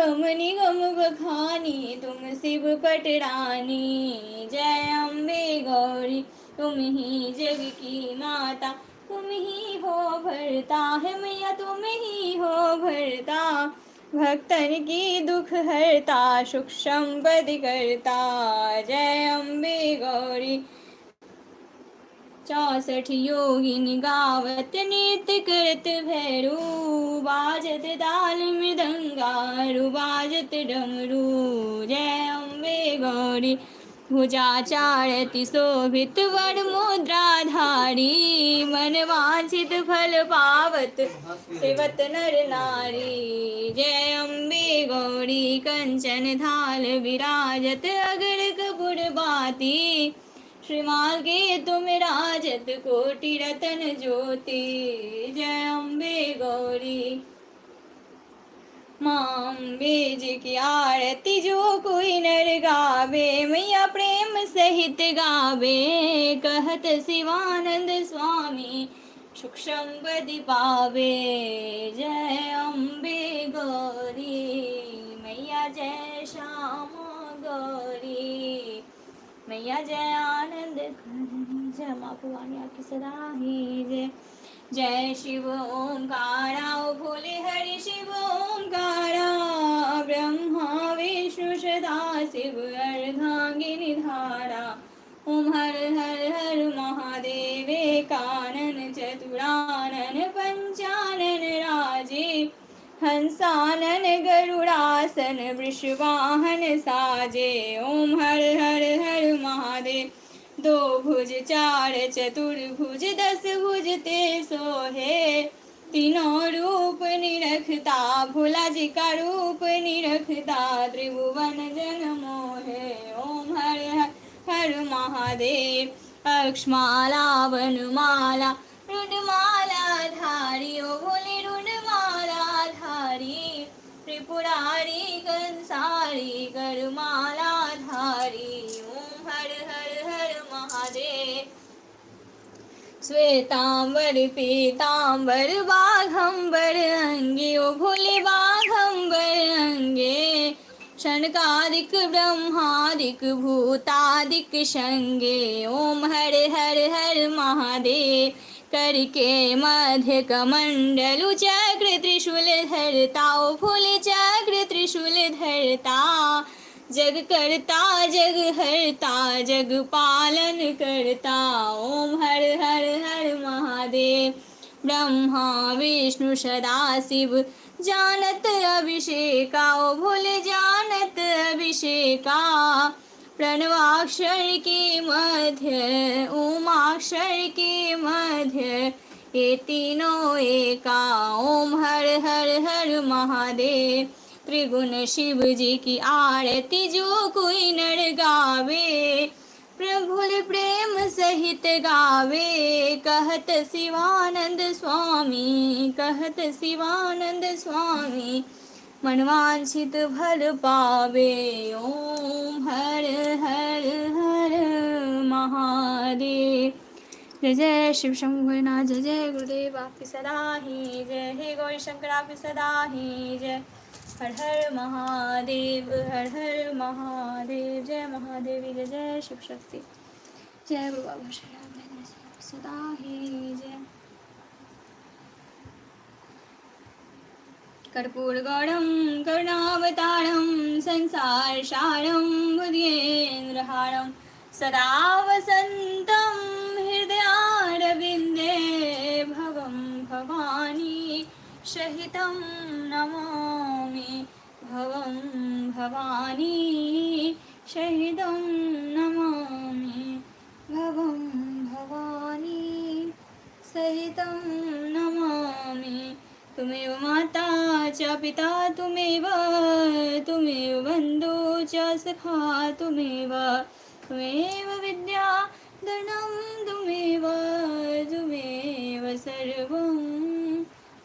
अगम निगम बखानी तुम शिव पटरानी। जय अम्बे गौरी तुम ही जग की माता, तुम ही हो भरता है मैया, तुम ही हो भरता। भक्तन की दुख हरता, सुख संपत्ति करता। जय अम्बे गौरी। 64 योगिनी गावत नृत्य करत भैरू, बाजत ताल मृदंगारू, बाजत डमरू। जय अम्बे गौरी। भुजा चारति शोभित वर मुद्राधारी, मन वांछित फल पावत सेवत नर नारी। जय अम्बे गौरी। कंचन थाल विराजत अगर कपूर बाती, श्रीमार्गे तुम राजत कोटि रतन ज्योति। जय अम्बे गौरी। माँ अम्बे जी की आरती जो कोई नर गावे, मैया प्रेम सहित गावे। कहत शिवानंद स्वामी सुख संपत्ति पावे। जय अम्बे गौरी। मैया जय श्यामा गौरी, मैया जय आनंद करनी। जय माँ भवानी आपकी सदा ही जय। जय शिव ओंकारा भोले हरि शिव ओंकारा, ब्रह्मा विष्णु सदा शिव अर्धांगिनी धारा। ओम हर हर हर महादेव कानन चतुरानन पंचानन राजे, हंसानन गरुड़ासन वृषवाहन साजे। ओम हर हर हर महादेव। दो भुज चार चतुर्भुज 10 भुज ते सोहे, तीनों रूप निरखता भोला जी का रूप निरखता, त्रिभुवन जन मोहे। ओम हर हर हर महादेव। अक्षमाला वनमाला रुद्रमाला धारी, ओ भोले रुद्रमाला धारी। त्रिपुरारी कंसारी गरमाला धारी। ओम हर हर हर महादेव। श्वेतांबर पीतांबर बाघंबर अंगे, ओ भोले बाघंबर अंगे। शनकादिक ब्रह्मादिक भूतादिक संगे। ओम हर हर हर महादेव। करके मध्य कमंडलु चक्र त्रिशूल धरता, ओ भोले चक्र त्रिशूल धरता। जग करता जग हरता जग पालन करता। ओम हर हर हर महादेव। ब्रह्मा विष्णु सदा शिव जानत अभिषेका, ओ भोले जानत अभिषेका। प्रणवाक्षर के मध्य ओमाक्षर के मध्य, ये तीनों एका। ओम हर हर हर महादेव। त्रिगुण शिव जी की आरती जो कोई नर गावे, प्रभुल प्रेम सहित गावे। कहत शिवानंद स्वामी, कहत शिवानंद स्वामी, मनवांछित फल पावे। ओम हर हर हर महादेव। जय जय शिव शंभुनाथ, जय जय गुरुदेव आपकी सदा ही जय। हे गौरी शंकर आपकी सदा ही जय। हर हर महादेव, हर हर महादेव। जय महादेवी, जय जय शिव शक्ति। जय बाबा भोलेनाथ, सदा ही जय। कर्पूरगौरं करुणावतारं संसार सारं बुद्ध्येन्द्रहारं, सदा वसन्तं हृदयारविन्दे भवं भवानी सहितं नमामि। भवं भवानी सहितं नमामि। भवं भवानी सहितं नमामि। तुमेव माता च पिता तुमेव, तुमेव बन्धु च सखा तुमेव, तुमेव विद्या धनं तुमेव, तुमेव सर्वं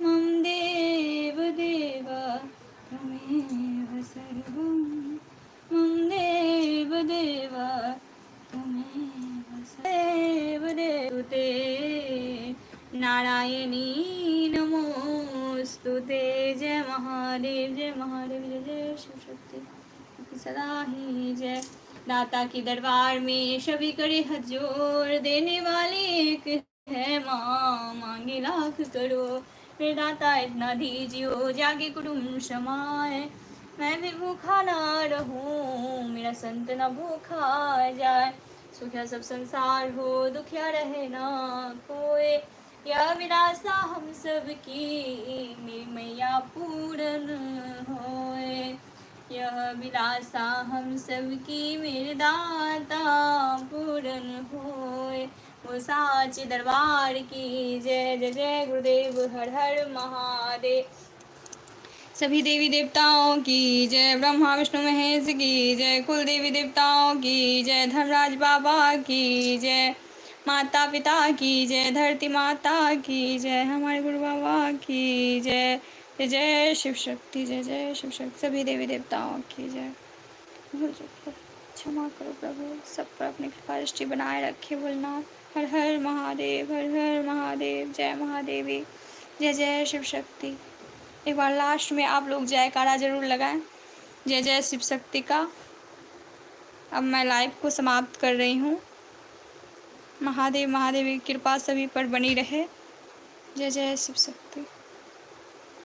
मम देव देव, त्वमेव सर्वं मम देव देव, त्वमेव सर्वं देव ते। नारायणी नमोस्तुते। जय महादेव, जय महादेव, जय जय सदा ही जय। दाता की दरबार में सभी करे हाथ जोड़, देने वाली एक है माँ, मांगे लाख करोड़। मेरे दाता इतना दीजियो, जागे कुटुम्ब समाए, मैं भी भूखा ना रहूं, मेरा संत ना भूखा जाए। सुखिया सब संसार हो, दुखिया रहे ना कोई, यह विलासा हम सब की, मेरी मैया पूरन होए। यह विलासा हम सब की, मेरे दाता पूरन होए। वो साचे दरबार की जय। जय जय गुरुदेव, हर हर महादेव। सभी देवी देवताओं की जय। ब्रह्मा विष्णु महेश की जय। कुल देवी देवताओं की जय। धर्मराज बाबा की जय। माता पिता की जय। धरती माता की जय। हमारे गुरु बाबा की जय। जय जय शिव शक्ति, जय जय शिव शक्ति। सभी देवी देवताओं की जय। भूल चूक पर क्षमा करो प्रभु, सब पर अपनी कृपा दृष्टि बनाए रखे भोलेनाथ। हर हर महादेव, हर हर महादेव। जय महादेवी, जय जय शिव शक्ति। एक बार लास्ट में आप लोग जयकारा जरूर लगाएं, जय जय शिव शक्ति का। अब मैं लाइव को समाप्त कर रही हूँ। महादेव महादेव की कृपा सभी पर बनी रहे। जय जय शिव शक्ति।